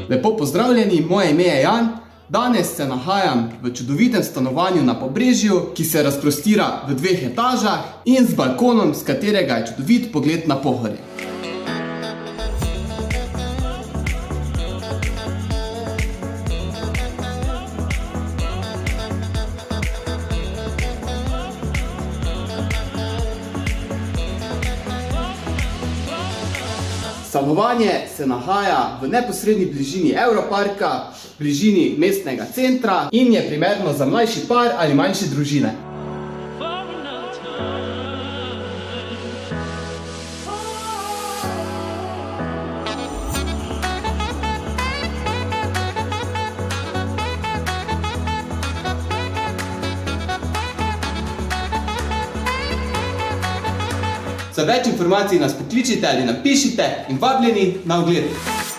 Lepo pozdravljeni, moje ime je Jan. Danes se nahajam v čudovitem stanovanju na Pobrežju, ki se razprostira v 2 etažah in z balkonom, z katerega je čudovit pogled na Pohorje. Stanovanje se nahaja v neposredni bližini Evroparka, v bližini mestnega centra in je primerno za mlajši par ali manjše družine. Za več informacij nas pokličite ali napišite in vabljeni na ogled!